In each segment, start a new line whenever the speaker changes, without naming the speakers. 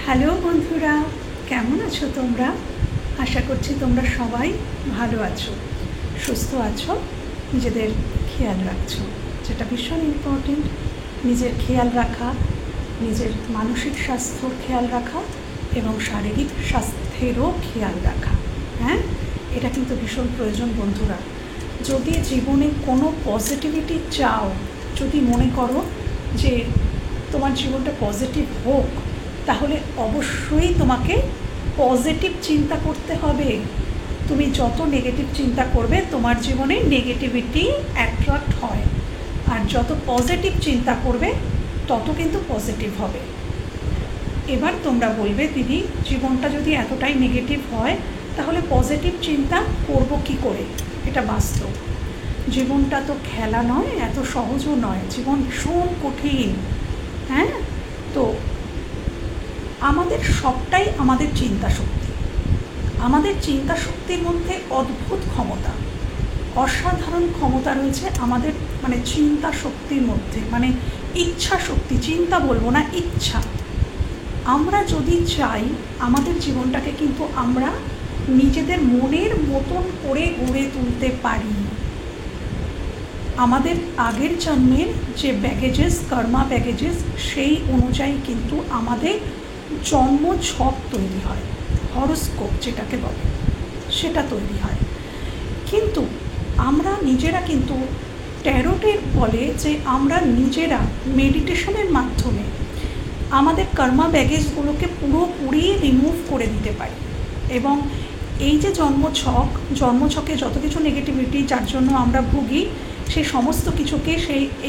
Hello বন্ধুরা, কেমন আছো তোমরা? আশা করছি তোমরা সবাই ভালো আছো, সুস্থ আছো, নিজেদের খেয়াল রাখছো, যেটা ভীষণ ইম্পর্টেন্ট। নিজের খেয়াল রাখা, নিজের মানসিক স্বাস্থ্যর খেয়াল রাখা এবং শারীরিক স্বাস্থ্যেরও খেয়াল রাখা। হ্যাঁ, এটা কিন্তু ভীষণ প্রয়োজন বন্ধুরা। যদি জীবনে কোনো পজিটিভিটি চাও, যদি মনে করো যে তোমার জীবনটা পজিটিভ হোক, তাহলে অবশ্যই তোমাকে পজিটিভ চিন্তা করতে হবে। তুমি যত নেগেটিভ চিন্তা করবে তোমার জীবনে নেগেটিভিটি অ্যাট্রাক্ট হয়, আর যত পজিটিভ চিন্তা করবে তত কিন্তু পজিটিভ হবে। এবার তোমরা বলবে, দিদি জীবনটা যদি এতটাই নেগেটিভ হয় তাহলে পজিটিভ চিন্তা করব কি করে? এটা বাস্তব। জীবনটা তো খেলা নয়, এত সহজও নয়, জীবন ভীষণ কঠিন। হ্যাঁ, তো আমাদের সবটাই আমাদের চিন্তা শক্তি। আমাদের চিন্তা শক্তির মধ্যে অদ্ভুত ক্ষমতা, অসাধারণ ক্ষমতা রয়েছে আমাদের চিন্তা শক্তির মধ্যে, ইচ্ছা শক্তি। চিন্তা বলবো না, ইচ্ছা। আমরা যদি চাই আমাদের জীবনটাকে কিন্তু আমরা নিজেদের মনের মতন করে গড়ে তুলতে পারি। আমাদের আগের জন্মের যে ব্যাগেজেস, কর্মা ব্যাগেজেস, সেই অনুযায়ী কিন্তু আমাদের জন্ম ছক তৈরি হয়, হরোস্কোপ যেটাকে বলে, সেটা তৈরি হয়। কিন্তু আমরা নিজেরা কিন্তু ট্যারোটের বলে যে আমরা নিজেরা মেডিটেশনের মাধ্যমে আমাদের কর্মা ব্যাগেজগুলোকে পুরোপুরি রিমুভ করে দিতে পারি। এবং এই যে জন্মছকে যত কিছু নেগেটিভিটি যার জন্য আমরা ভুগি, সেই সমস্ত কিছুকে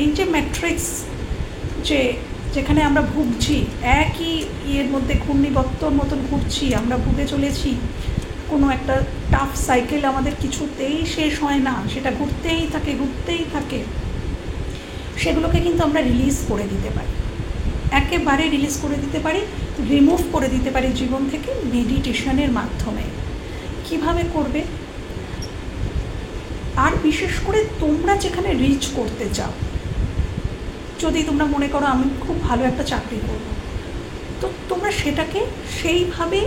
এই যে ম্যাট্রিক্স, যেখানে আমরা ভুগছি, একই ইয়ের মধ্যে ঘূর্ণিবর্তর মতন ঘুরছি, আমরা ভুগে চলেছি। কোনো একটা টাফ সাইকেল আমাদের কিছুতেই শেষ হয় না, সেটা ঘুরতেই থাকে। সেগুলোকে কিন্তু আমরা রিলিজ করে দিতে পারি, একেবারে রিলিজ করে দিতে পারি, রিমুভ করে দিতে পারি জীবন থেকে মেডিটেশনের মাধ্যমে। কিভাবে করবে? আর বিশেষ করে তোমরা যেখানে রিচ করতে চাও, যদি তোমরা মনে করো আমি খুব ভালো একটা চাকরি করব, তো তোমরা সেটাকে সেইভাবে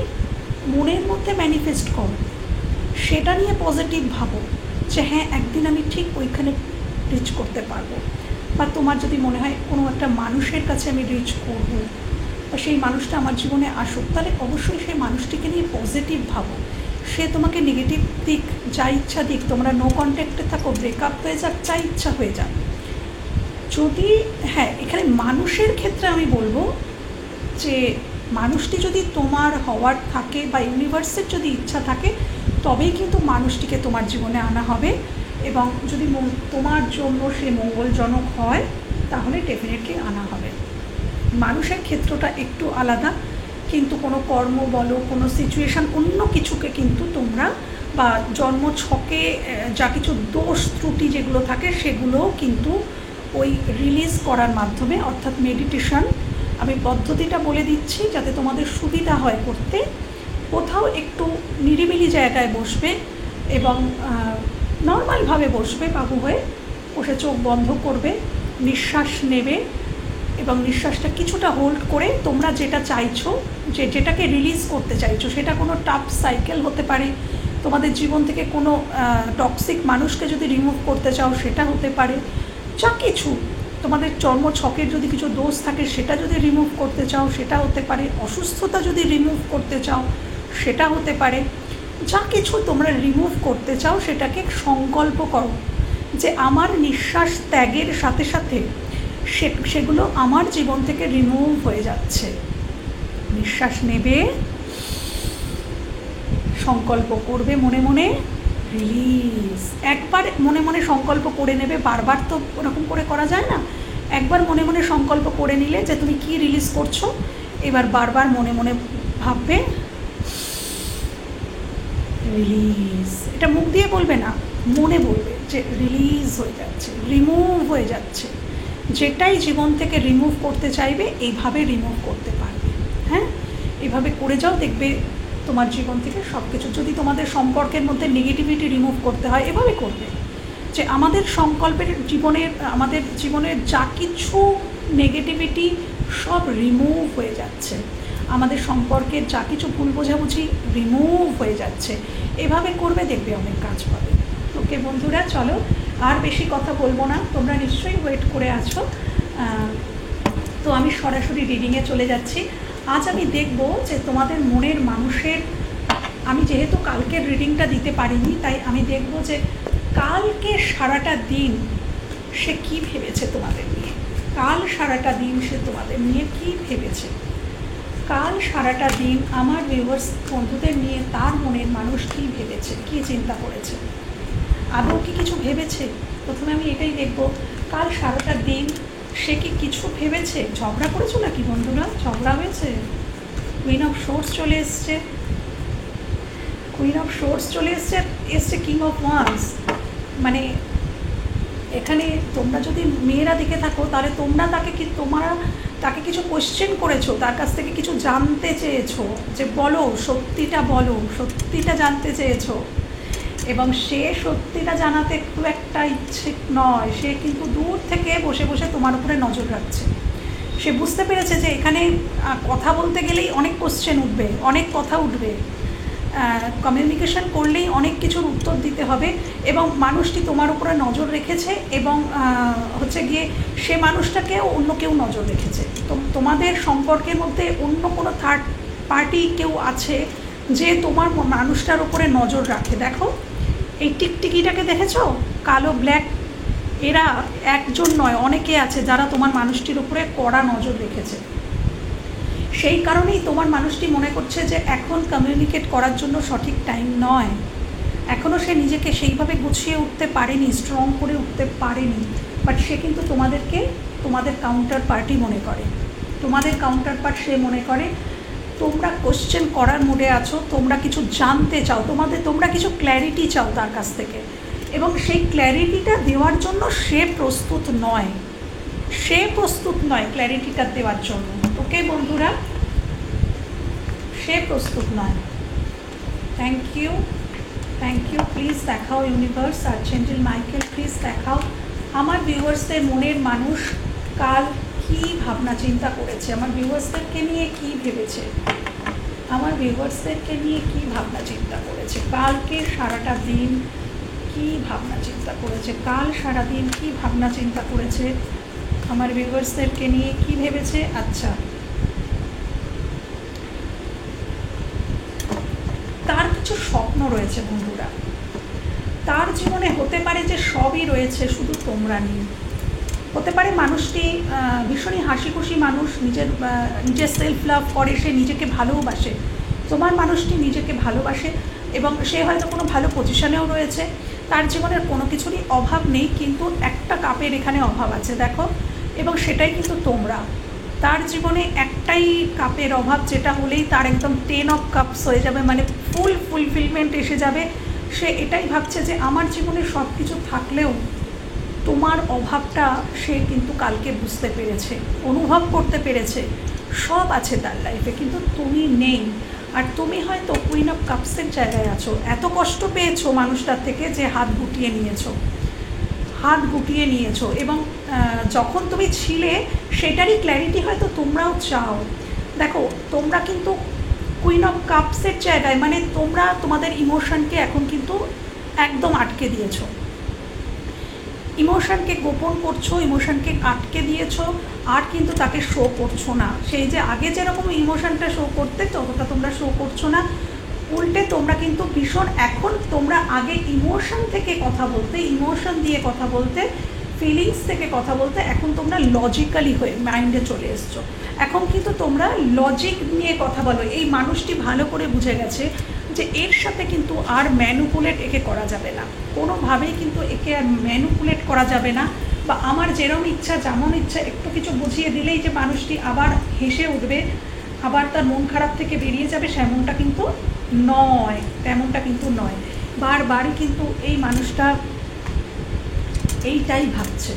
মনের মধ্যে ম্যানিফেস্ট করো, সেটা নিয়ে পজিটিভ ভাবো যে হ্যাঁ, একদিন আমি ঠিক ওইখানে রিচ করতে পারবো। বা তোমার যদি মনে হয় কোনো একটা মানুষের কাছে আমি রিচ করব, বা সেই মানুষটা আমার জীবনে আসুক, তাহলে অবশ্যই সেই মানুষটিকে নিয়ে পজিটিভ ভাবো। সে তোমাকে নেগেটিভ দিক, যা ইচ্ছা দিক, তোমরা নো কন্ট্যাক্টে থাকো, ব্রেকআপ হয়ে যাক, যা ইচ্ছা হয়ে যাক। যদি হ্যাঁ, এখানে মানুষের ক্ষেত্রে আমি বলবো যে মানুষটি যদি তোমার হওয়ার থাকে বা ইউনিভার্সের যদি ইচ্ছা থাকে, তবেই কিন্তু মানুষটিকে তোমার জীবনে আনা হবে। এবং যদি তোমার জন্য সে মঙ্গলজনক হয়, তাহলে ডেফিনেটলি আনা হবে। মানুষের ক্ষেত্রটা একটু আলাদা, কিন্তু কোনো কর্ম বলো, কোনো সিচুয়েশান, অন্য কিছুকে কিন্তু তোমরা বা জন্ম ছকে যা কিছু দোষ ত্রুটি যেগুলো থাকে, সেগুলোও কিন্তু ওই রিলিজ করার মাধ্যমে, অর্থাৎ মেডিটেশন, আমি পদ্ধতিটা বলে দিচ্ছি যাতে তোমাদের সুবিধা হয় করতে। কোথাও একটু নিরিবিলি জায়গায় বসবে এবং নর্মালভাবে বসবে, বাবু হয়ে বসে চোখ বন্ধ করবে, নিঃশ্বাস নেবে এবং নিঃশ্বাসটা কিছুটা হোল্ড করে তোমরা যেটা চাইছো, যেটাকে রিলিজ করতে চাইছো, সেটা কোনো টাফ সাইকেল হতে পারে, তোমাদের জীবন থেকে কোনো টক্সিক মানুষকে যদি রিমুভ করতে চাও সেটা হতে পারে, যা কিছু তোমাদের জন্ম ছকের যদি কিছু দোষ থাকে সেটা যদি রিমুভ করতে চাও সেটা হতে পারে, অসুস্থতা যদি রিমুভ করতে চাও সেটা হতে পারে। যা কিছু তোমরা রিমুভ করতে চাও সেটাকে সংকল্প করো যে আমার নিঃশ্বাস ত্যাগের সাথে সাথে সেগুলো আমার জীবন থেকে রিমুভ হয়ে যাচ্ছে। নিঃশ্বাস নেবে, সংকল্প করবে মনে মনে, রিলিজ। একবার মনে মনে সংকল্প করে নেবে, বারবার তো ওরকম করে করা যায় না। একবার মনে মনে সংকল্প করে নিলে যে তুমি কি রিলিজ করছো, এবার বারবার মনে মনে ভাববে রিলিজ। এটা মুখ দিয়ে বলবে না, মনে বলবে যে রিলিজ হয়ে যাচ্ছে, রিমুভ হয়ে যাচ্ছে। যেটাই জীবন থেকে রিমুভ করতে চাইবে এইভাবে রিমুভ করতে পারবে। হ্যাঁ, এইভাবে করে যাও, দেখবে তোমার জীবন থেকে সব কিছু। যদি তোমাদের সম্পর্কের মধ্যে নেগেটিভিটি রিমুভ করতে হয়, এভাবে করবে যে আমাদের সংকল্পের আমাদের জীবনের যা কিছু নেগেটিভিটি সব রিমুভ হয়ে যাচ্ছে। আমাদের সম্পর্কের যা কিছু ভুল বোঝাবুঝি রিমুভ হয়ে যাচ্ছে। এভাবে করবে, দেখবে অনেক কাজ পাবে। ওকে বন্ধুরা, চলো আর বেশি কথা বলবো না, তোমরা নিশ্চয়ই ওয়েট করে আছো। তো আমি সরাসরি রিডিংয়ে চলে যাচ্ছি। আজ আমি দেখব যে তোমাদের মনের মানুষের, আমি যেহেতু কালকের রিডিংটা দিতে পারিনি, তাই আমি দেখব যে কালকে সারাটা দিন সে কী ভেবেছে তোমাদের নিয়ে। কাল সারাটা দিন সে তোমাদের নিয়ে কী ভেবেছে। কাল সারাটা দিন আমার ভিউয়ার্স বন্ধুদের নিয়ে তার মনের মানুষ কী ভেবেছে, কী চিন্তা করেছে, আদৌ কি কিছু ভেবেছে। প্রথমে আমি এটাই দেখব, কাল সারাটা দিন সে কি কিছু ভেবেছে। ঝগড়া করেছো নাকি বন্ধুরা? ঝগড়া হয়েছে? কুইন অফ সোর্স চলে এসছে, কুইন অফ সোর্স চলে এসছে কিং অফ ওয়ান্স। মানে এখানে তোমরা যদি মেয়েরা দেখে থাকো, তাহলে তোমরা তাকে কিছু কোশ্চেন করেছো, তার কাছ থেকে কিছু জানতে চেয়েছো, যে বলো সত্যিটা, বলো সত্যিটা জানতে চেয়েছো। এবং সে সত্যিটা জানাতে খুব একটা ইচ্ছে নয়, সে কিন্তু দূর থেকে বসে বসে তোমার উপরে নজর রাখছে। সে বুঝতে পেরেছে যে এখানে কথা বলতে গেলেই অনেক কোশ্চেন উঠবে, অনেক কথা উঠবে, কমিউনিকেশন করলেই অনেক কিছুর উত্তর দিতে হবে। এবং মানুষটি তোমার উপরে নজর রেখেছে, এবং হচ্ছে গিয়ে সে মানুষটাকেও অন্য কেউ নজর রেখেছে। তো তোমাদের সম্পর্কের মধ্যে অন্য কোনো থার্ড পার্টি কেউ আছে যে তোমার মানুষটার উপরে নজর রাখে। দেখো এই টিকটিকিটাকে দেখেছো, কালো ব্ল্যাক, এরা একজন নয়, অনেকে আছে যারা তোমার মানুষটির উপরে কড়া নজর রেখেছে। সেই কারণেই তোমার মানুষটি মনে করছে যে এখন কমিউনিকেট করার জন্য সঠিক টাইম নয়, এখনও সে নিজেকে সেইভাবে গুছিয়ে উঠতে পারেনি, স্ট্রং করে উঠতে পারেনি। বাট সে কিন্তু তোমাদেরকে তোমাদের কাউন্টার পার্টি মনে করে, তোমাদের কাউন্টার পার্ট সে মনে করে। তোমরা কোশ্চেন করার মুডে আছো, তোমরা কিছু জানতে চাও, তোমরা কিছু ক্ল্যারিটি চাও তার কাছ থেকে, এবং সেই ক্ল্যারিটিটা দেওয়ার জন্য সে প্রস্তুত নয়, ক্ল্যারিটিটা দেওয়ার জন্য। ওকে বন্ধুরা, সে প্রস্তুত নয়। থ্যাংক ইউ, প্লিজ দেখাও ইউনিভার্স, আর্চেঞ্জেল মাইকেল প্লিজ দেখাও আমার ভিউয়ার্সদের মনের মানুষ কাল কী ভাবনা চিন্তা করেছে, আমার ভিউয়ার্সদেরকে নিয়ে কী ভেবেছে, আমার ভিউয়ার্সদেরকে নিয়ে কী ভাবনা চিন্তা করেছে, কালকে সারাটা দিন কী ভাবনা চিন্তা করেছে, কাল সারাদিন কী ভাবনা চিন্তা করেছে, আমার ভিউয়ার্সদেরকে নিয়ে কী ভেবেছে। আচ্ছা, তার কিছু স্বপ্ন রয়েছে বন্ধুরা, তার জীবনে হতে পারে যে সবই রয়েছে, শুধু তোমরা নেই। হতে পারে মানুষটি ভীষণই হাসি খুশি মানুষ, নিজের সেলফ লাভ করে, সে নিজেকে ভালোবাসে, তোমার মানুষটি নিজেকে ভালোবাসে, এবং সে হয়তো কোনো ভালো পজিশনেও রয়েছে, তার জীবনের কোনো কিছুরই অভাব নেই, কিন্তু একটা কাপের এখানে অভাব আছে দেখো, এবং সেটাই কিন্তু তোমরা। তার জীবনে একটাই কাপের অভাব, যেটা হলেই তার একদম 10 অফ কাপস হয়ে যাবে, মানে ফুলফিলমেন্ট এসে যাবে। সে এটাই ভাবছে যে আমার জীবনে সব কিছু থাকলেও তোমার অভাবটা সে কিন্তু কালকে বুঝতে পেরেছে, অনুভব করতে পেরেছে, সব আছে তার লাইফে, কিন্তু তুমি নেই। আর তুমি হয়তো কুইন অফ কাপসের জায়গায় আছো, এত কষ্ট পেয়েছো মানুষটার থেকে যে হাত গুটিয়ে নিয়েছো, এবং যখন তুমি ছিলে সেটারই ক্ল্যারিটি হয়তো তোমরাও চাও। দেখো তোমরা কিন্তু কুইন অফ কাপসের জায়গায়, মানে তোমরা তোমাদের ইমোশনকে এখন কিন্তু একদম আটকে দিয়েছো, ইমোশনকে গোপন করছো, ইমোশনকে আটকে দিয়েছো, আর কিন্তু তাকে শো করছো না। সেই যে আগে যেরকম ইমোশনটা শো করতে, ততটা তোমরা শো করছো না, উল্টে তোমরা কিন্তু ভীষণ, এখন তোমরা আগে ইমোশন থেকে কথা বলতে, ইমোশন দিয়ে কথা বলতে, ফিলিংস থেকে কথা বলতে, এখন তোমরা লজিক্যালি হয়ে মাইন্ডে চলে এসছো। এখন কিন্তু তোমরা লজিক নিয়ে কথা বলো। এই মানুষটি ভালো করে বুঝে গেছে যে এর সাথে কিন্তু আর ম্যানুপুলেট একে করা যাবে না, কোনোভাবেই কিন্তু একে আর ম্যানুপুলেট করা যাবে না, বা আমার যেরকম ইচ্ছা যেমন ইচ্ছা একটু কিছু বুঝিয়ে দিলেই যে মানুষটি আবার হেসে উঠবে, আবার তার মন খারাপ থেকে বেরিয়ে যাবে, তেমনটা কিন্তু নয়। বারবারই কিন্তু এই মানুষটা এইটাই ভাবছে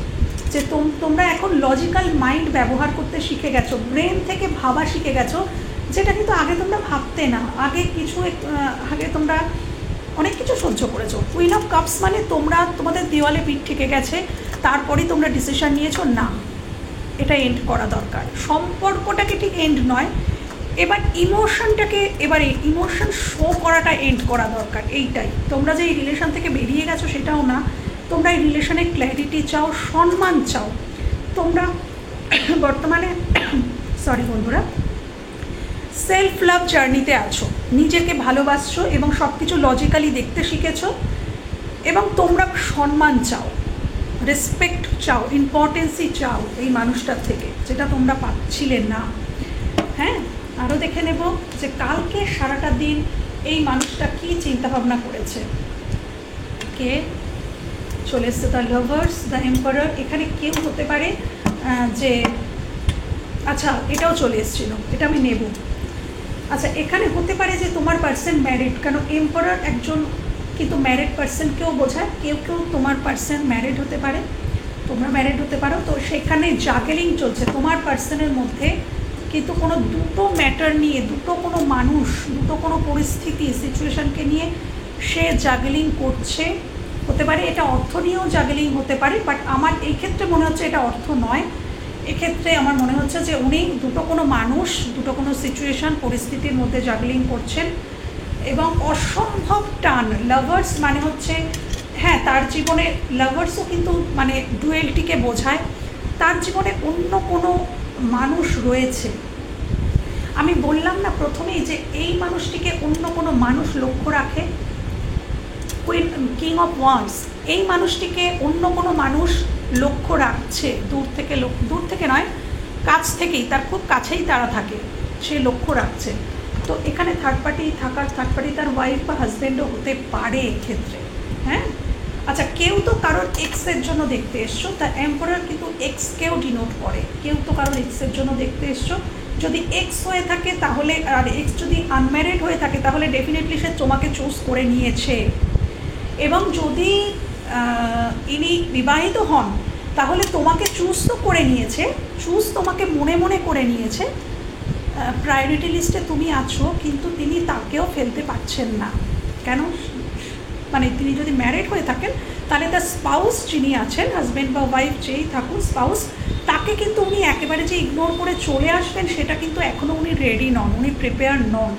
যে তোমরা এখন লজিক্যাল মাইন্ড ব্যবহার করতে শিখে গেছো, ব্রেন থেকে ভাবা শিখে গেছো, যেটা কিন্তু আগে তোমরা ভাবতে না। আগে তোমরা অনেক কিছু সহ্য করেছো। কুইন অফ কাপস মানে তোমাদের দেওয়ালে পিঠ ঠেকে গেছে, তারপরেই তোমরা ডিসিশন নিয়েছো না এটা এন্ড করা দরকার। সম্পর্কটাকে ঠিক এন্ড নয়, এবার ইমোশনটাকে, এবারে ইমোশন শো করাটা এন্ড করা দরকার। এইটাই, তোমরা যে এই রিলেশন থেকে বেরিয়ে গেছো সেটাও না, তোমরা এই রিলেশনে ক্ল্যারিটি চাও, সম্মান চাও। তোমরা বর্তমানে সরি বন্ধুরা, সেলফ লাভ জার্নিতে আছো, নিজেকে ভালোবাসছো এবং সব কিছু লজিক্যালি দেখতে শিখেছো, এবং তোমরা সম্মান চাও, রেসপেক্ট চাও, ইম্পর্টেন্সই চাও এই মানুষটার থেকে, যেটা তোমরা পাচ্ছিলে না। হ্যাঁ, আরও দেখে নেব যে কালকে সারাটা দিন এই মানুষটা কী চিন্তাভাবনা করেছে। কে চলে এসছে? The lovers, the emperor. এখানে কেউ হতে পারে যে, আচ্ছা এটাও চলে এসেছিলো, এটা আমি নেব। আচ্ছা, এখানে হতে পারে যে তোমার পার্সন ম্যারিড, কেন এম্পারার একজন কিন্তু ম্যারিড পার্সনকেও বোঝায়। কেউ কেউ তোমার পার্সন ম্যারিড হতে পারে, তোমরা ম্যারিড হতে পারো। তো সেখানে জাগেলিং চলছে তোমার পার্সনের মধ্যে, কিন্তু কোনো দুটো ম্যাটার নিয়ে, দুটো কোনো মানুষ, দুটো কোনো পরিস্থিতি, সিচুয়েশানকে নিয়ে সে জাগলিং করছে। হতে পারে এটা অর্থ নিয়েও জাগলিং হতে পারে, বাট আমার এই ক্ষেত্রে মনে হচ্ছে এটা অর্থ নয়। এক্ষেত্রে আমার মনে হচ্ছে যে উনি দুটো কোনো মানুষ, দুটো কোনো সিচুয়েশান, পরিস্থিতির মধ্যে জাগলিং করছেন। এবং অসম্ভব টান, লাভার্স মানে হচ্ছে, হ্যাঁ তার জীবনে লাভার্সও কিন্তু মানে ডুয়েলটিকে বোঝায়। তার জীবনে অন্য কোনো মানুষ রয়েছে। আমি বললাম না প্রথমেই যে এই মানুষটিকে অন্য কোনো মানুষ লক্ষ্য রাখে, কিং অফ ওয়ান্স, এই মানুষটিকে অন্য কোনো মানুষ লক্ষ্য রাখছে। দূর থেকে নয়, কাছ থেকেই, তার খুব কাছেই তারা থাকে, সে লক্ষ্য রাখছে। তো এখানে থার্ড পার্টি তার ওয়াইফ বা হাজব্যান্ডও হতে পারে এক্ষেত্রে। হ্যাঁ, আচ্ছা, কেউ তো কারোর এক্সের জন্য দেখতে এসছো, তা এম্পারার কিন্তু এক্সকেও ডিনোট করে। কেউ তো কারোর এক্সের জন্য দেখতে এসছো, যদি এক্স হয়ে থাকে তাহলে, আর এক্স যদি আনম্যারিড হয়ে থাকে তাহলে ডেফিনেটলি সে তোমাকে চুজ করে নিয়েছে। এবং যদি ইনি বিবাহিত হন তাহলে তোমাকে চুজ তো করে নিয়েছে, তোমাকে মনে মনে করে নিয়েছে, প্রায়োরিটি লিস্টে তুমি আছো, কিন্তু তিনি তাকেও ফেলতে পারছেন না। কেন? মানে তিনি যদি ম্যারিড হয়ে থাকেন তাহলে তার স্পাউস যিনি আছেন, হাজব্যান্ড বা ওয়াইফ যেই থাকুন, স্পাউস, তাকে কিন্তু উনি একেবারে যে ইগনোর করে চলে আসবেন সেটা কিন্তু এখনও উনি রেডি নন, উনি প্রিপেয়ার নন।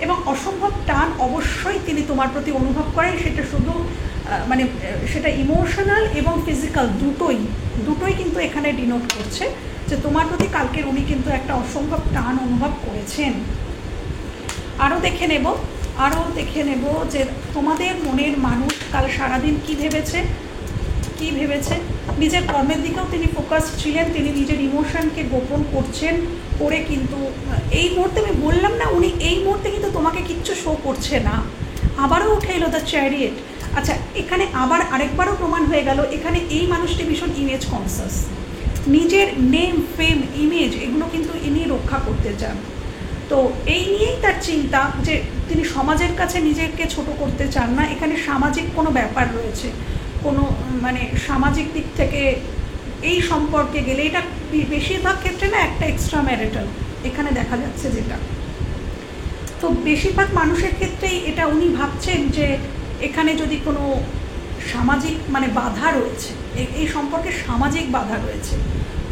এবং অসম্ভব টান অবশ্যই তিনি তোমার প্রতি অনুভব করেন, সেটা শুধু মানে সেটা ইমোশনাল এবং ফিজিক্যাল দুটোই কিন্তু এখানে ডিনোট করছে যে তোমার প্রতি কালকের উনি কিন্তু একটা অসম্ভব টান অনুভব করেছেন। আরও দেখে নেব যে তোমাদের মনের মানুষ কাল সারাদিন কী ভেবেছে। নিজের কর্মের দিকেও তিনি ফোকাস ছিলেন, তিনি নিজের ইমোশনকে গোপন করছেন, করে কিন্তু এই মুহূর্তে আমি বললাম না, উনি এই মুহূর্তে কিন্তু তোমাকে কিচ্ছু শো করছে না। আবারও উঠে এলো দ্য চ্যারিয়েট। আচ্ছা, এখানে আবার আরেকবারও প্রমাণ হয়ে গেল এখানে এই মানুষটি ভীষণ ইমেজ কনসাস, নিজের নেম, ফেম, ইমেজ এগুলো কিন্তু ইনি রক্ষা করতে চান। তো এই নিয়েই তার চিন্তা যে তিনি সমাজের কাছে নিজেকে ছোট করতে চান না। এখানে সামাজিক কোনো ব্যাপার রয়েছে, কোনো মানে সামাজিক দিক থেকে এই সম্পর্কে গেলে, এটা বেশিরভাগ ক্ষেত্রে না একটা এক্সট্রা ম্যারিটাল এখানে দেখা যাচ্ছে যেটা। তো বেশিরভাগ মানুষের ক্ষেত্রেই এটা উনি ভাবছেন যে এখানে যদি কোনো সামাজিক মানে বাধা রয়েছে, এই সম্পর্কে সামাজিক বাধা রয়েছে,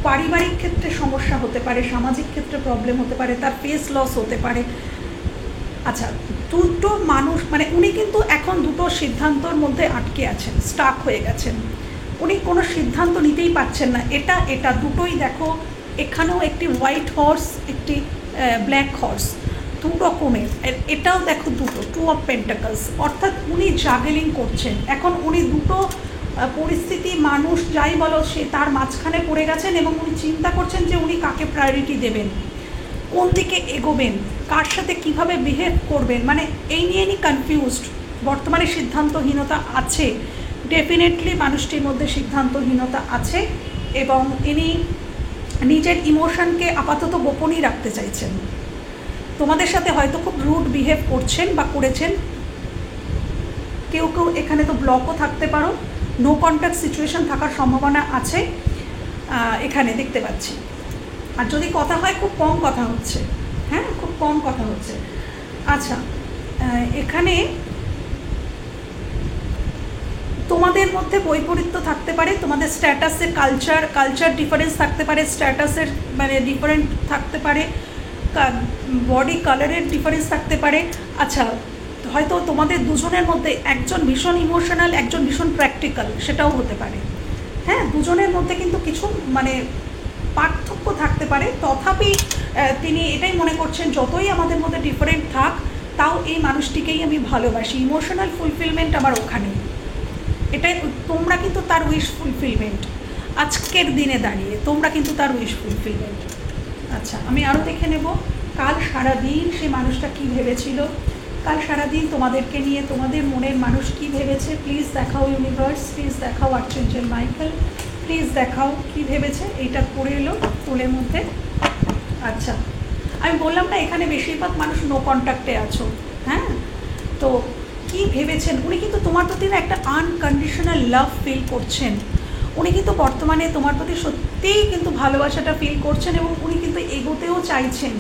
পারিবারিক ক্ষেত্রে সমস্যা হতে পারে, সামাজিক ক্ষেত্রে প্রবলেম হতে পারে, তার ফেস লস হতে পারে। আচ্ছা, দুটো মানুষ মানে উনি কিন্তু এখন দুটো সিদ্ধান্তর মধ্যে আটকে আছেন, স্টাক হয়ে গেছেন, উনি কোনো সিদ্ধান্ত নিতেই পারছেন না। এটা দুটোই দেখো, এখানেও একটি হোয়াইট হর্স, একটি ব্ল্যাক হর্স, দু রকমের। এটাও দেখো দুটো, 2 অফ পেন্টাকলস, অর্থাৎ উনি জাগলিং করছেন। এখন উনি দুটো পরিস্থিতি, মানুষ যাই বলো, সে তার মাঝখানে পড়ে গেছেন এবং উনি চিন্তা করছেন যে উনি কাকে প্রায়োরিটি দেবেন, কোন দিকে এগোবেন, কার সাথে কিভাবে বিহেভ করবেন, মানে এই নিয়ে ইনি কনফিউজড। বর্তমানে সিদ্ধান্তহীনতা আছে, ডেফিনেটলি মানুষটির মধ্যে সিদ্ধান্তহীনতা আছে, এবং ইনি নিজের ইমোশনকে আপাতত গোপনই রাখতে চাইছেন। তোমাদের সাথে হয়তো খুব রুড বিহেভ করছেন বা করেছেন, কেউ এখানে তো ব্লকও থাকতে পারো, নো কন্ট্যাক্ট সিচুয়েশন থাকার সম্ভাবনা আছে এখানে দেখতে পাচ্ছি। আর যদি কথা হয় খুব কম কথা হচ্ছে, হ্যাঁ খুব কম কথা হচ্ছে। আচ্ছা, এখানে তোমাদের মধ্যে বৈপরীত্য থাকতে পারে, তোমাদের স্ট্যাটাসের কালচার ডিফারেন্স থাকতে পারে, স্ট্যাটাসের মানে ডিফারেন্ট থাকতে পারে, বডি কালারের ডিফারেন্স থাকতে পারে। আচ্ছা, হয়তো তোমাদের দুজনের মধ্যে একজন ভীষণ ইমোশনাল, একজন ভীষণ প্র্যাকটিক্যাল, সেটাও হতে পারে। হ্যাঁ, দুজনের মধ্যে কিন্তু কিছু মানে পার্থক্য থাকতে পারে। তথাপি তিনি এটাই মনে করছেন যতই আমাদের মধ্যে ডিফারেন্ট থাক, তাও এই মানুষটিকেই আমি ভালোবাসি, ইমোশনাল ফুলফিলমেন্ট আমার ওখানেই। এটাই তোমরা কিন্তু তার উইশ ফুলফিলমেন্ট, আজকের দিনে দাঁড়িয়ে তোমরা কিন্তু তার উইশ ফুলফিলমেন্ট। আচ্ছা, আমি আরও দেখে নেব কাল সারাদিন সে মানুষটা কী ভেবেছিল, কাল সারাদিন তোমাদেরকে নিয়ে তোমাদের মনের মানুষ কী ভেবেছে। প্লিজ দেখাও ইউনিভার্স, প্লিজ দেখাও আর্চেঞ্জেল মাইকেল, প্লিজ দেখাও কী ভেবেছে। এইটা পড়ে এলো ফুলের মধ্যে। আচ্ছা, আমি বললাম না এখানে বেশিরভাগ মানুষ নো কন্ট্যাক্টে আছো। হ্যাঁ, তো কী ভেবেছেন, উনি কিন্তু তোমার প্রতি না একটা আনকন্ডিশনাল লাভ ফিল করছেন। উনি কিন্তু বর্তমানে তোমার প্রতি সত্যিই কিন্তু ভালোবাসাটা ফিল করছেন এবং উনি কিন্তু এগোতেও চাইছেন।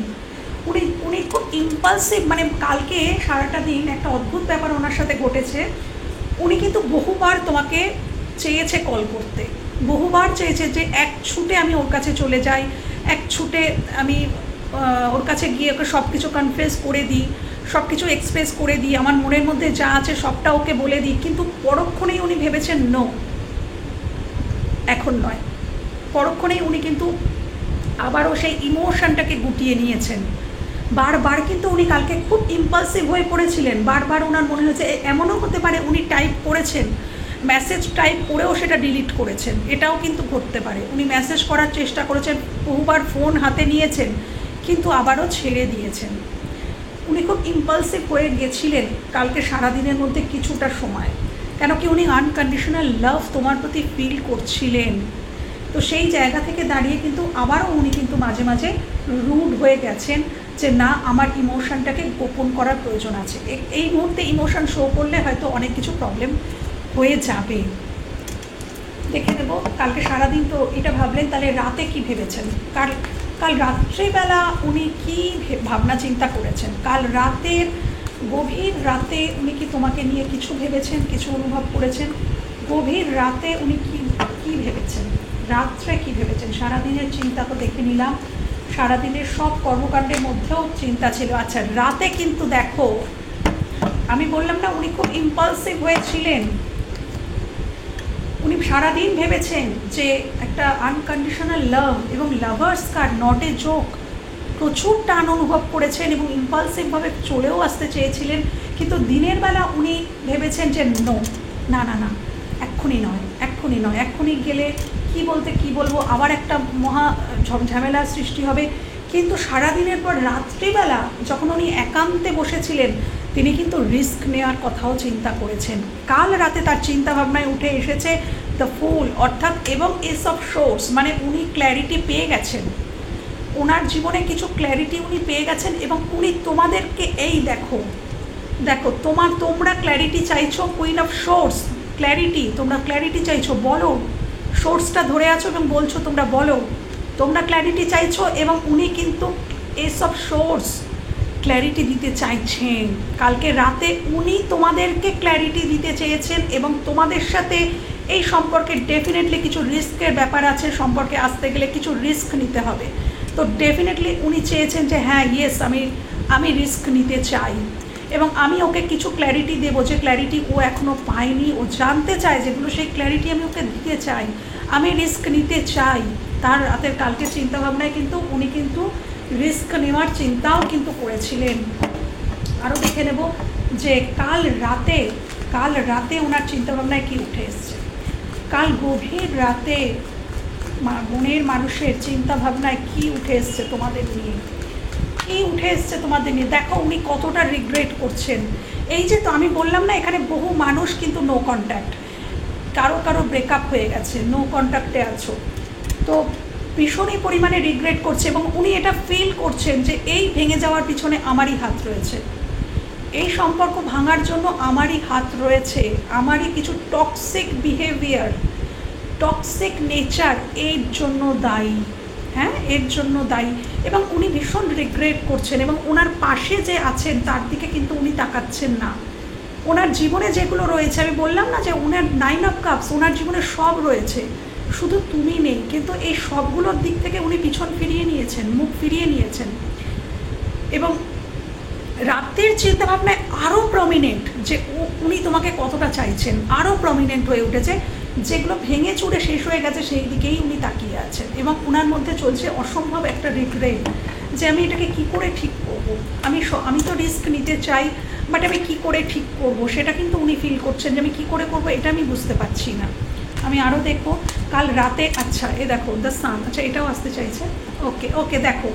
উনি খুব ইম্পালসিভ, মানে কালকে সারাটা দিন একটা অদ্ভুত ব্যাপার ওনার সাথে ঘটেছে। উনি কিন্তু বহুবার তোমাকে চেয়েছে কল করতে, বহুবার চেয়েছে যে এক ছুটে আমি ওর কাছে চলে যাই, এক ছুটে আমি ওর কাছে গিয়ে ওকে সব কিছু কনফেস করে দিই, সব কিছু এক্সপ্রেস করে দিই, আমার মনের মধ্যে যা আছে সবটা ওকে বলে দিই। কিন্তু পরক্ষণেই উনি ভেবেছেন নো, এখন নয়। পরক্ষণেই উনি কিন্তু আবারও সেই ইমোশনটাকে গুটিয়ে নিয়েছেন। বারবার কিন্তু উনি কালকে খুব ইম্পালসিভ হয়ে পড়েছিলেন। বারবার ওনার মনে হচ্ছে, এমনও হতে পারে উনি টাইপ করেছেন, মেসেজ টাইপ করেও সেটা ডিলিট করেছেন, এটাও কিন্তু ঘটতে পারে। উনি মেসেজ করার চেষ্টা করেছেন, বহুবার ফোন হাতে নিয়েছেন, কিন্তু আবারও ছেড়ে দিয়েছেন। উনি খুব ইম্পালসিভ হয়ে গেছিলেন কালকে সারাদিনের মধ্যে কিছুটা সময়, কেন কি উনি আনকন্ডিশনাল লাভ তোমার প্রতি ফিল করছিলেন। তো সেই জায়গা থেকে দাঁড়িয়ে কিন্তু আবারও উনি কিন্তু মাঝে মাঝে রুড হয়ে গেছেন যে না, আমার ইমোশনটাকে গোপন করার প্রয়োজন আছে। এই মুহূর্তে ইমোশন শো করলে হয়তো অনেক কিছু প্রবলেম হয়ে যাবে। দেখে নেব কালকে সারাদিন তো এটা ভাবলেন, তাহলে রাতে কি ভেবেছেন, কাল রাত্রিবেলা উনি কি ভাবনা চিন্তা করেছেন, কাল রাতের গভীর রাতে উনি কি তোমাকে নিয়ে কিছু ভেবেছেন, কিছু অনুভব করেছেন। গভীর রাতে উনি কি ভেবেছেন, রাত্রে কি ভেবেছেন। সারাদিনের চিন্তা তো দেখে নিলাম, সারাদিনের সব কর্মকাণ্ডের মধ্যেও চিন্তা ছিল। আচ্ছা, রাতে কিন্তু দেখো, আমি বললাম না উনি খুব ইম্পালসিভ হয়েছিলেন। উনি সারাদিন ভেবেছেন যে একটা আনকন্ডিশনাল লাভ এবং lovers card, not a joke, প্রচুর টান অনুভব করেছেন এবং ইম্পালসিভভাবে চলেও আসতে চেয়েছিলেন। কিন্তু দিনের বেলা উনি ভেবেছেন যে নো, না না না, এক্ষুনি নয়, এক্ষুনি নয়, এক্ষুনি গেলে কি বলবো, আবার একটা মহা ঝামেলার সৃষ্টি হবে। কিন্তু সারাদিনের পর রাত্রিবেলা যখন উনি একান্তে বসেছিলেন, তিনি কিন্তু রিস্ক নেওয়ার কথাও চিন্তা করেছেন। কাল রাতে তার চিন্তা ভাবনায় উঠে এসেছে দ্য ফুল, অর্থাৎ এবং এস অফ সোর্স, মানে উনি ক্ল্যারিটি পেয়ে গেছেন, ওনার জীবনে কিছু ক্ল্যারিটি উনি পেয়ে গেছেন। এবং উনি তোমাদেরকে এই দেখো তোমরা ক্ল্যারিটি চাইছো, কুইন অফ সোর্স, ক্ল্যারিটি, তোমরা ক্ল্যারিটি চাইছো, বলো, সোর্সটা ধরে আছো এবং বলছো তোমরা বলো, তোমরা ক্ল্যারিটি চাইছো। এবং উনি কিন্তু এস অফ সোর্স, ক্ল্যারিটি দিতে চাইছেন। কালকে রাতে উনি তোমাদেরকে ক্ল্যারিটি দিতে চেয়েছেন এবং তোমাদের সাথে এই সম্পর্কে ডেফিনেটলি কিছু রিস্কের ব্যাপার আছে, সম্পর্কে আসতে গেলে কিছু রিস্ক নিতে হবে। তো ডেফিনেটলি উনি চেয়েছেন যে হ্যাঁ ইয়েস, আমি রিস্ক নিতে চাই এবং আমি ওকে কিছু ক্ল্যারিটি দেবো, যে ক্ল্যারিটি ও এখনও পায়নি, ও জানতে চায় যেগুলো, সেই ক্ল্যারিটি আমি ওকে দিতে চাই, আমি রিস্ক নিতে চাই। তার রাতের কালকে চিন্তাভাবনায় কিন্তু উনি কিন্তু রিস্ক নেওয়ার চিন্তাও কিন্তু করেছিলেন। আরও দেখে নেব যে কাল রাতে ওনার চিন্তাভাবনায় কি উঠে এসছে। কাল গভীর রাতে মনের মানুষের চিন্তাভাবনায় কি উঠে এসছে তোমাদের নিয়ে, কি উঠে এসছে তোমাদের নিয়ে। দেখো উনি কতটা রিগ্রেট করছেন। এই যে তো আমি বললাম না, এখানে বহু মানুষ কিন্তু নো কন্ট্যাক্ট, কারো ব্রেকআপ হয়ে গেছে, নো কন্ট্যাক্টে আছো, তো ভীষণই পরিমাণে রিগ্রেট করছে এবং উনি এটা ফিল করছেন যে এই ভেঙে যাওয়ার পিছনে আমারই হাত রয়েছে, এই সম্পর্ক ভাঙার জন্য আমারই হাত রয়েছে, আমারই কিছু টক্সিক বিহেভিয়ার, টক্সিক নেচার এর জন্য দায়ী। হ্যাঁ, এর জন্য দায়ী। এবং উনি ভীষণ রিগ্রেট করছেন এবং ওনার পাশে যে আছেন তার দিকে কিন্তু উনি তাকাচ্ছেন না। ওনার জীবনে যেগুলো রয়েছে, আমি বললাম না যে ওনার 9 অফ কাপস, ওনার জীবনে সব রয়েছে, শুধু তুমি নেই। কিন্তু এই সবগুলোর দিক থেকে উনি পিছন ফিরিয়ে নিয়েছেন, মুখ ফিরিয়ে নিয়েছেন। এবং রাতের চিন্তাভাবনায় আরও প্রমিনেন্ট যে উনি তোমাকে কতটা চাইছেন, আরও প্রমিনেন্ট হয়ে উঠেছে, যেগুলো ভেঙে চুরে শেষ হয়ে গেছে সেই দিকেই উনি তাকিয়ে আছেন। এবং ওনার মধ্যে চলছে অসম্ভব একটা রিগ্রেট যে আমি এটাকে কি করে ঠিক করব, আমি তো রিস্ক নিতে চাই, বাট আমি কি করে ঠিক করব সেটা কিন্তু উনি ফিল করছেন যে আমি কী করে করবো এটা আমি বুঝতে পারছি না। আমি আরও দেখবো কাল রাতে, আচ্ছা এ দেখো দ্য সান, আচ্ছা এটাও আসতে চাইছে, ওকে ওকে দেখো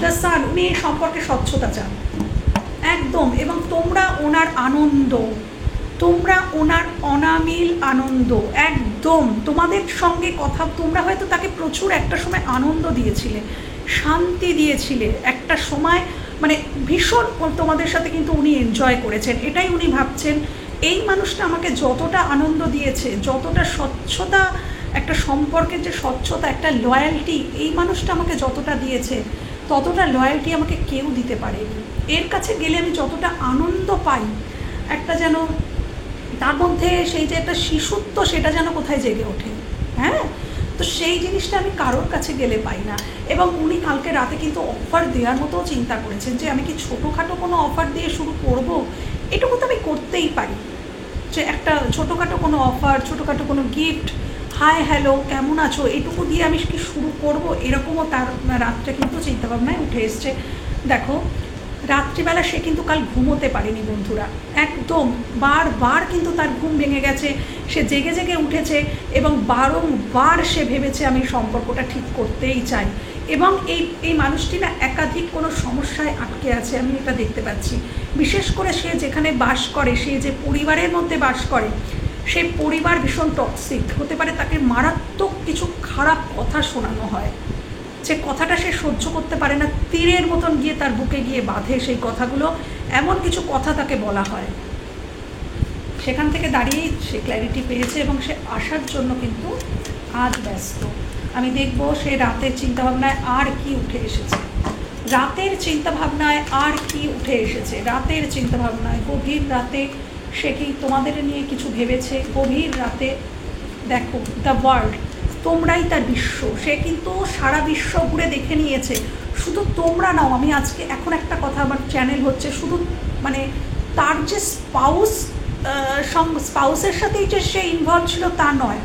দ্য সান, উনি এই সম্পর্কে স্বচ্ছতা চান একদম। এবং তোমরা ওনার আনন্দ, তোমরা ওনার অনামিল আনন্দ, একদম তোমাদের সঙ্গে কথা, তোমরা হয়তো তাকে প্রচুর একটা সময় আনন্দ দিয়েছিলে, শান্তি দিয়েছিলে একটা সময়, মানে ভীষণ তোমাদের সাথে কিন্তু উনি এনজয় করেছেন। এটাই উনি ভাবছেন এই মানুষটা আমাকে যতটা আনন্দ দিয়েছে, যতটা স্বচ্ছতা, একটা সম্পর্কের যে স্বচ্ছতা, একটা লয়্যালটি এই মানুষটা আমাকে যতটা দিয়েছে, ততটা লয়্যালটি আমাকে কেউ দিতে পারেনি। এর কাছে গেলে আমি যতটা আনন্দ পাই, একটা যেন তার মধ্যে সেই যে একটা শিশুত্ব সেটা যেন কোথায় জেগে ওঠে। হ্যাঁ, তো সেই জিনিসটা আমি কারোর কাছে গেলে পাই না। এবং উনি কালকে রাতে কিন্তু অফার দেওয়ার মতোও চিন্তা করেছেন যে আমি কি ছোটোখাটো কোনো অফার দিয়ে শুরু করব, এটুকু তো আমি করতেই পারি, যে একটা ছোটোখাটো কোনো অফার, ছোটোখাটো কোনো গিফট, হাই হ্যালো কেমন আছো, এটুকু দিয়ে আমি কি শুরু করব, এরকমও তার রাতটা কিন্তু চিন্তাভাবনায় উঠে এসছে। দেখো রাত্রিবেলা সে কিন্তু কাল ঘুমোতে পারেনি বন্ধুরা, একদম বারবার কিন্তু তার ঘুম ভেঙে গেছে, সে জেগে জেগে উঠেছে এবং বারংবার সে ভেবেছে আমি সম্পর্কটা ঠিক করতেই চাই। এবং এই মানুষটি না একাধিক কোনো সমস্যায় আটকে আছে, আমি এটা দেখতে পাচ্ছি। বিশেষ করে সে যেখানে বাস করে, সে যে পরিবারের মধ্যে বাস করে, সেই পরিবার ভীষণ টক্সিক হতে পারে, তাকে মারাত্মক কিছু খারাপ কথা শোনানো হয়, যে কথাটা সে সহ্য করতে পারে না, তীরের মতন গিয়ে তার বুকে গিয়ে বাঁধে সেই কথাগুলো, এমন কিছু কথা তাকে বলা হয়। সেখান থেকে দাঁড়িয়েই সে ক্ল্যারিটি পেয়েছে এবং সে আসার জন্য কিন্তু আজ ব্যস্ত। আমি দেখব সে রাতের চিন্তাভাবনায় আর কি উঠে এসেছে, রাতের চিন্তাভাবনায় আর কি উঠে এসেছে, রাতের চিন্তাভাবনায় গভীর রাতে সে কি তোমাদের নিয়ে কিছু ভেবেছে। গভীর রাতে দেখো দ্য ওয়ার্ল্ড, তোমরাই তার বিশ্ব, সে কিন্তু সারা বিশ্ব ঘুরে দেখে নিয়েছে, শুধু তোমরা নাও। আমি আজকে এখন একটা কথা, আমার চ্যানেল হচ্ছে শুধু মানে তার যে স্পাউসের সাথেই যে সে ইনভলভ ছিল তা নয়,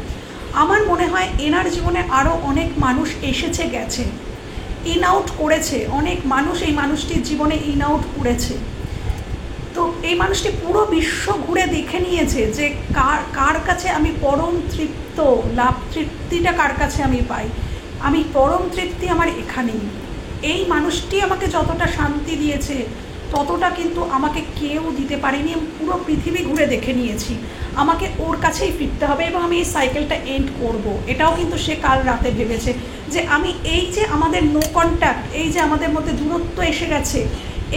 আমার মনে হয় এনার জীবনে আরও অনেক মানুষ এসেছে গেছে, ইন আউট করেছে, অনেক মানুষ এই মানুষটির জীবনে ইন আউট করেছে। তো এই মানুষটি পুরো বিশ্ব ঘুরে দেখে নিয়েছে যে কার কাছে আমি পরম তৃপ্ত, লাভ তৃপ্তিটা কার কাছে আমি পাই, আমি পরম তৃপ্তি আমার এখানেই। এই মানুষটি আমাকে যতটা শান্তি দিয়েছে ততটা কিন্তু আমাকে কেউ দিতে পারেনি। আমি পুরো পৃথিবী ঘুরে দেখে নিয়েছি, আমাকে ওর কাছেই ফিরতে হবে এবং আমি এই সাইকেলটা এন্ড করব। এটাও কিন্তু সে কাল রাতে ভেবেছে যে আমি এই যে আমাদের নো কন্ট্যাক্ট, এই যে আমাদের মধ্যে দূরত্ব এসে গেছে,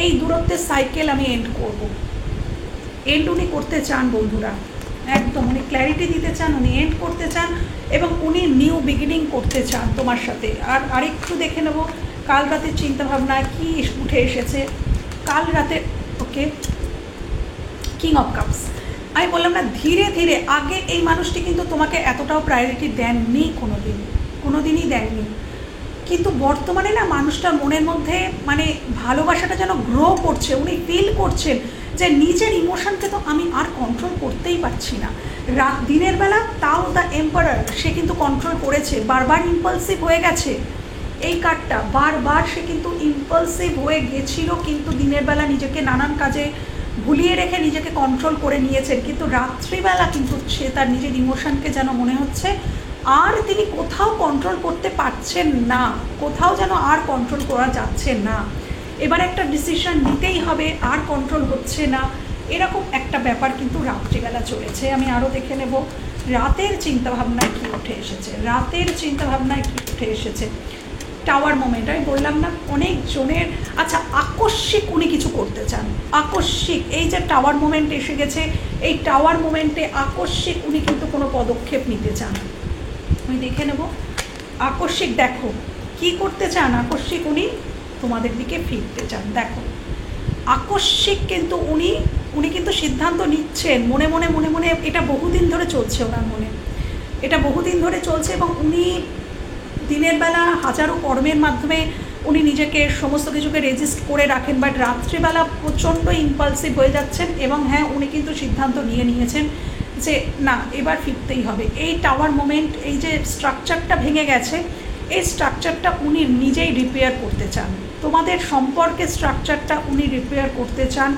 এই দূরত্বের সাইকেল আমি এন্ড করব। এন্ড উনি করতে চান বন্ধুরা, একদম উনি ক্ল্যারিটি দিতে চান, উনি এন্ড করতে চান এবং উনি নিউ বিগিনিং করতে চান তোমার সাথে। আর আরেকটু দেখে নেব কাল রাতের চিন্তাভাবনায় কী উঠে এসেছে কাল রাতে। ওকে, কিং অফ কাপস, আমি বললাম না ধীরে ধীরে, আগে এই মানুষটি কিন্তু তোমাকে এতটাও প্রায়োরিটি দেননি, কোনোদিনই দেননি, কিন্তু বর্তমানে না মানুষটার মনের মধ্যে মানে ভালোবাসাটা যেন গ্রো করছে। উনি ফিল করছেন যে নিজের ইমোশনকে তো আমি আর কন্ট্রোল করতেই পারছি না। দিনের বেলা তাও দ্য এম্পারার সে কিন্তু কন্ট্রোল করেছে, বারবার ইম্পালসিভ হয়ে গেছে। এই কার্ডটা বারবার সে কিন্তু ইম্পালসিভ হয়ে গেছিল, কিন্তু দিনের বেলা নিজেকে নানান কাজে ভুলিয়ে রেখে নিজেকে কন্ট্রোল করে নিয়েছেন, কিন্তু রাত্রিবেলা কিন্তু সে তার নিজের ইমোশনকে যেন মনে হচ্ছে আর তিনি কোথাও কন্ট্রোল করতে পারছেন না, কোথাও যেন আর কন্ট্রোল করা যাচ্ছে না, এবার একটা ডিসিশন নিতেই হবে, আর কন্ট্রোল হচ্ছে না, এরকম একটা ব্যাপার কিন্তু রাত্রিবেলা চলেছে। আমি আরও দেখে নেব রাতের চিন্তাভাবনায় কী উঠে এসেছে, রাতের চিন্তাভাবনায় কী উঠে এসেছে। টাওয়ার মোমেন্ট, আমি বললাম না অনেক জনের, আচ্ছা আকস্মিক উনি কিছু করতে চান, আকস্মিক, এই যে টাওয়ার মোমেন্ট এসে গেছে, এই টাওয়ার মোমেন্টে আকস্মিক উনি কিন্তু কোনো পদক্ষেপ নিতে চান। আমি দেখে নেব আকস্মিক, দেখো কি করতে চান আকস্মিক, উনি তোমাদের দিকে ফিরতে চান। দেখো আকস্মিক কিন্তু উনি কিন্তু সিদ্ধান্ত নিচ্ছেন মনে মনে মনে মনে, এটা বহুদিন ধরে চলছে ওনার মনে, এটা বহুদিন ধরে চলছে এবং উনি দিনের বেলা হাজারো কর্মের মাধ্যমে উনি নিজেকে সমস্ত কিছুকে রেজিস্ট করে রাখেন, বাট রাত্রিবেলা প্রচণ্ড ইম্পালসিভ হয়ে যাচ্ছেন। এবং হ্যাঁ, উনি কিন্তু সিদ্ধান্ত নিয়েছেন যে না, এবার ফিরতেই হবে। এই টাওয়ার মোমেন্ট, এই যে স্ট্রাকচারটা ভেঙে গেছে, এই স্ট্রাকচারটা উনি নিজেই রিপেয়ার করতে চান। তোমাদের সম্পর্কের স্ট্রাকচারটা উনি রিপেয়ার করতে চান,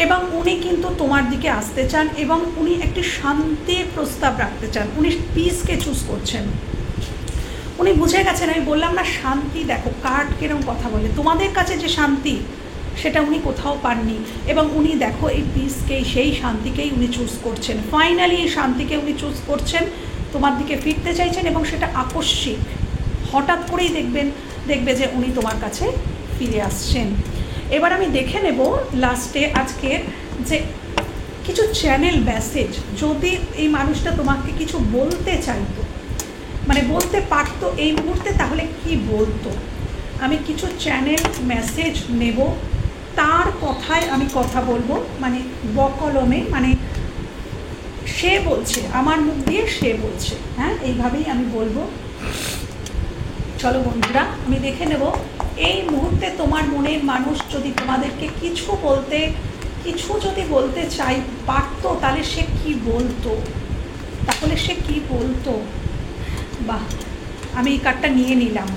এবং উনি কিন্তু তোমার দিকে আসতে চান, এবং উনি একটি শান্তির প্রস্তাব রাখতে চান। উনি পিসকে চুজ করছেন। উনি বুঝে গেছেন, আমি বললাম না শান্তি, দেখো কার্ড কিরকম কথা বলে, তোমাদের কাছে যে শান্তি সেটা উনি কোথাও পাননি, এবং উনি দেখো এই পিসকেই, সেই শান্তিকেই উনি চুজ করছেন। ফাইনালি এই শান্তিকে উনি চুজ করছেন, তোমার দিকে ফিরতে চাইছেন, এবং সেটা আকস্মিক, হঠাৎ করেই দেখবে যে উনি তোমার কাছে ফিরে আসছেন। এবার আমি দেখে নেব লাস্টে আজকে যে কিছু চ্যানেল মেসেজ, যদি এই মানুষটা তোমাকে কিছু বলতে চাইতো, মানে বলতে পারতো এই মুহূর্তে, তাহলে কি বলতো। আমি কিছু চ্যানেল মেসেজ নেব, তার কথায় আমি কথা বলবো, মানে বকলমে, মানে সে বলছে, আমার মুখ দিয়ে সে বলছে, হ্যাঁ এইভাবেই আমি বলবো। চলো বন্ধুরা, আমি দেখে নেব এই মুহূর্তে তোমার মনের মানুষ যদি তোমাদেরকে কিছু যদি বলতে চাই পারতো, তাহলে সে কি বলতো, বাহ, আমি এই কার্ডটা নিয়ে নিলাম।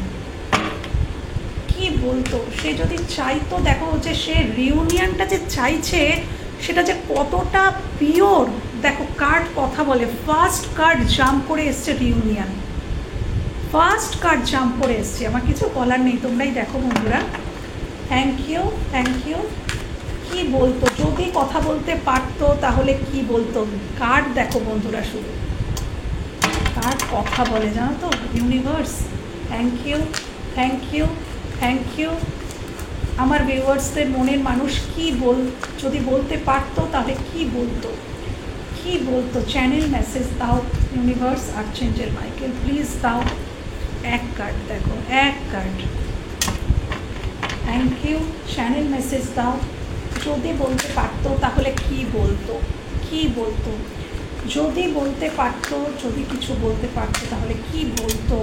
কি বলতো সে যদি চাইতো, দেখো যে সে রিউনিয়নটা যে চাইছে সেটা যে কতটা পিওর, দেখো কার্ড কথা বলে। ফার্স্ট কার্ড জাম্প করে এসছে রিউনিয়ন, ফার্স্ট কার্ড জাম্প করে এসছে। আমার কিছু বলার নেই, তোমরাই দেখো বন্ধুরা। Thank you. কি বলতো, যদি কথা বলতে পারতো তাহলে কি বলতো। কার্ড দেখো বন্ধুরা, শুধু কার্ড কথা বলে, জানো তো ইউনিভার্স। Thank you. আমার ভিউয়ার্সদের মনের মানুষ যদি বলতে পারতো তাহলে কি বলতো। চ্যানেল মেসেজ দাও ইউনিভার্স, আর্চেঞ্জেল মাইকেল প্লিজ দাও। এক কার্ড দেখো, এক card. Thank you. Channel message দাও, যদি বলতে পারতো তাহলে কি বলতো। যদি বলতে পারতো, যদি কিছু বলতে পারতো তাহলে কি বলতো।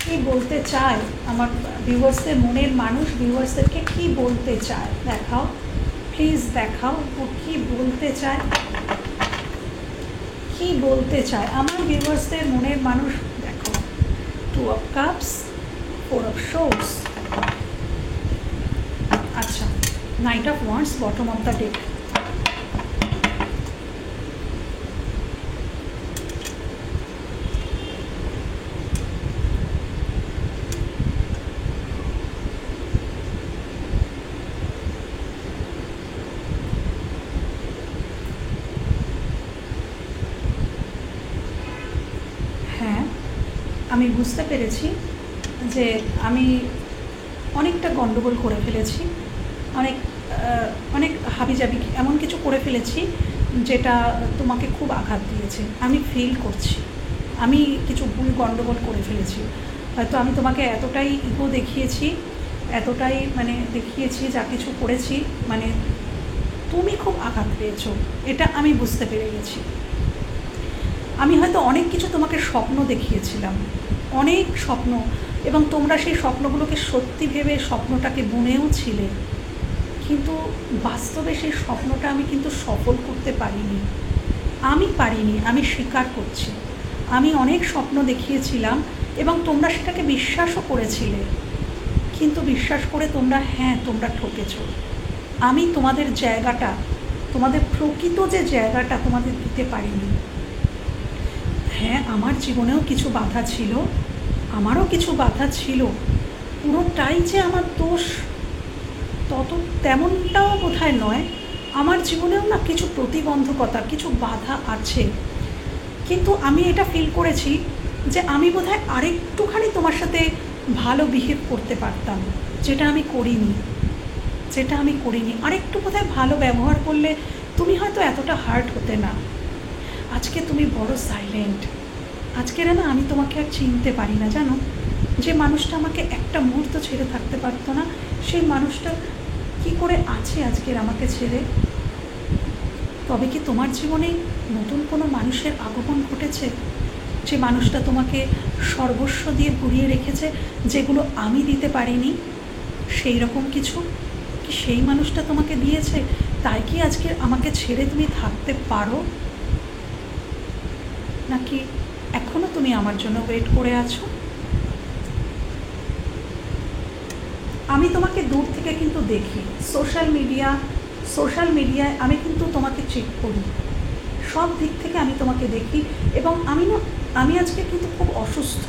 কি বলতে চায় আমার ভিউয়ার্সদের মনের মানুষ, ভিউয়ার্সদেরকে কি বলতে চায় দেখাও প্লিজ, দেখাও ও কি বলতে চায় আমার ভিউয়ার্সদের মনের মানুষ। দেখো 2 of Cups, 4 of Swords, আচ্ছা Knight of Wands, bottom of the deck। হ্যাঁ, আমি বুঝতে পেরেছি যে আমি অনেকটা গণ্ডগোল করে ফেলেছি, অনেক হাবিজাবি এমন কিছু করে ফেলেছি যেটা তোমাকে খুব আঘাত দিয়েছে। আমি ফিল করছি আমি কিছু ভুল গণ্ডগোল করে ফেলেছি। হয়তো আমি তোমাকে এতটাই ইগো দেখিয়েছি, দেখিয়েছি, যা কিছু করেছি, মানে তুমি খুব আঘাত পেয়েছো, এটা আমি বুঝতে পেরে গেছি। আমি হয়তো অনেক কিছু তোমাকে স্বপ্ন দেখিয়েছিলাম, অনেক স্বপ্ন, এবং তোমরা সেই স্বপ্নগুলোকে সত্যি ভেবে স্বপ্নটাকে বুনেও ছিলে, কিন্তু বাস্তবে সেই স্বপ্নটা আমি কিন্তু সফল করতে পারিনি। আমি স্বীকার করছি। আমি অনেক স্বপ্ন দেখিয়েছিলাম এবং তোমরা সেটাকে বিশ্বাসও করেছিলে, কিন্তু বিশ্বাস করে তোমরা ঠকেছ। আমি তোমাদের জায়গাটা, তোমাদের প্রকৃত যে জায়গাটা তোমাদের দিতে পারিনি। হ্যাঁ, আমার জীবনেও কিছু বাধা ছিল, আমারও কিছু বাধা ছিল, পুরোটাই যে আমার দোষ তেমনটাও বোধহয় নয়। আমার জীবনেও না কিছু প্রতিবন্ধকতা, কিছু বাধা আছে, কিন্তু আমি এটা ফিল করেছি যে আমি বোধহয় আরেকটুখানি তোমার সাথে ভালো বিহেভ করতে পারতাম, যেটা আমি করিনি। আরেকটু বোধহয় ভালো ব্যবহার করলে তুমি হয়তো এতটা হার্ট হতে না। আজকে তুমি বড় সাইলেন্ট। আজকের না আমি তোমাকে আর চিনতে পারি না, জানো। যে মানুষটা আমাকে একটা মুহূর্ত ছেড়ে থাকতে পারতো না, সেই মানুষটা কি করে আছে আজকের আমাকে ছেড়ে। তবে কি তোমার জীবনে নতুন কোনো মানুষের আগমন ঘটেছে? যে মানুষটা তোমাকে সর্বস্ব দিয়ে ভরিয়ে রেখেছে, যেগুলো আমি দিতে পারিনি, সেই রকম কিছু কি সেই মানুষটা তোমাকে দিয়েছে? তাই কি আজকে আমাকে ছেড়ে তুমি থাকতে পারো? নাকি এখনও তুমি আমার জন্য ওয়েট করে আছো? আমি তোমাকে দূর থেকে কিন্তু দেখি, সোশ্যাল মিডিয়ায় আমি কিন্তু তোমাকে চেক করি, সব দিক থেকে আমি তোমাকে দেখি। এবং আমি আজকে কিন্তু খুব অসুস্থ,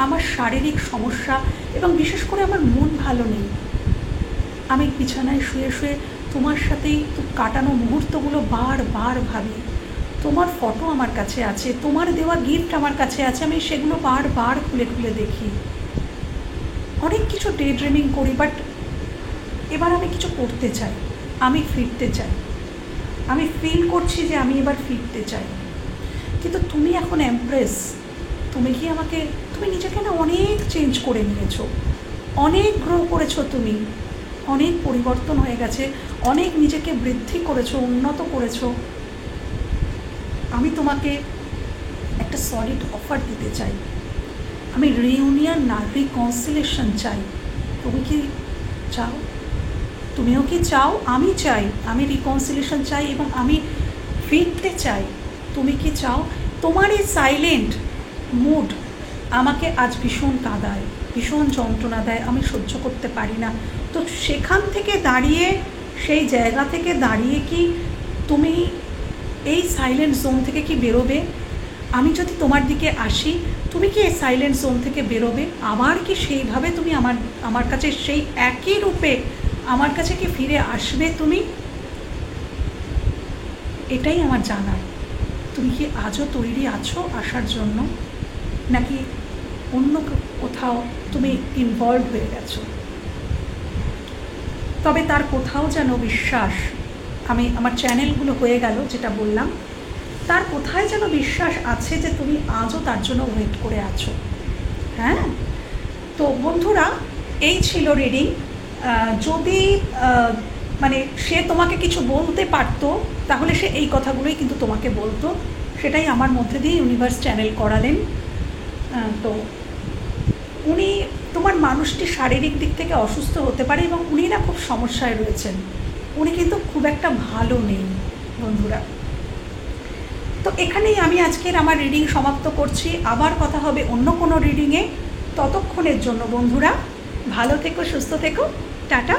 আমার শারীরিক সমস্যা এবং বিশেষ করে আমার মন ভালো নেই। আমি বিছানায় শুয়ে শুয়ে তোমার সাথেই কাটানো মুহূর্তগুলো বারবার ভাবি। তোমার ফটো আমার কাছে আছে, তোমার দেওয়া গিফট আমার কাছে আছে, আমি সেগুলো বারবার খুলে খুলে দেখি। অনেক কিছু ডে ড্রিমিং করি, বাট এবার আমি কিছু করতে চাই, আমি ফিরতে চাই, আমি ফিল করছি যে আমি এবার ফিরতে চাই। কিন্তু তুমি এখন এমপ্রেস, তুমি নিজেকে না অনেক চেঞ্জ করে নিয়েছো, অনেক গ্রো করেছো, তুমি অনেক পরিবর্তন হয়ে গেছে, অনেক নিজেকে বৃদ্ধি করেছো, উন্নত করেছো। আমি তোমাকে একটা সলিড অফার দিতে চাই, আমি রিইউনিয়ন না রিকনসিলেশন চাই। তুমি কি চাও? তুমিও কি চাও? আমি চাই, আমি রিকনসিলেশন চাই এবং আমি ফিরতে চাই। তুমি কি চাও? তোমার এই সাইলেন্ট মুড আমাকে আজ ভীষণ কাঁদায়, ভীষণ যন্ত্রণা দেয়, আমি সহ্য করতে পারি না। তো সেখান থেকে দাঁড়িয়ে, সেই জায়গা থেকে দাঁড়িয়ে কি তুমি এই সাইলেন্ট জোন থেকে কি বেরোবে? আমি যদি তোমার দিকে আসি, তুমি কি এই সাইলেন্ট জোন থেকে বেরোবে? আবার কি সেইভাবে তুমি আমার কাছে সেই একই রূপে আমার কাছে কি ফিরে আসবে তুমি? এটাই আমার জানার। তুমি কি আজও তৈরি আছো আসার জন্য, নাকি অন্য কোথাও তুমি ইনভলভ হয়ে গেছো? তবে তার কোথাও যেন বিশ্বাস, আমার চ্যানেলগুলো হয়ে গেল যেটা বললাম, তার কোথায় যেন বিশ্বাস আছে যে তুমি আজও তার জন্য ওয়েট করে আছো। হ্যাঁ, তো বন্ধুরা, এই ছিল রিডিং। যদি মানে সে তোমাকে কিছু বলতে পারতো, তাহলে সে এই কথাগুলোই কিন্তু তোমাকে বলতো। সেটাই আমার মধ্যে দিয়ে ইউনিভার্স চ্যানেল করালেন। তো উনি, তোমার মানুষটি শারীরিক দিক থেকে অসুস্থ হতে পারে এবং উনি না খুব সমস্যায় রয়েছেন, উনি কিন্তু খুব একটা ভালো নেই বন্ধুরা। তো এখানেই আমি আজকের আমার রিডিং সমাপ্ত করছি। আবার কথা হবে অন্য কোনো রিডিংয়ে। ততক্ষণের জন্য বন্ধুরা ভালো থেকো, সুস্থ থেকো, টাটা।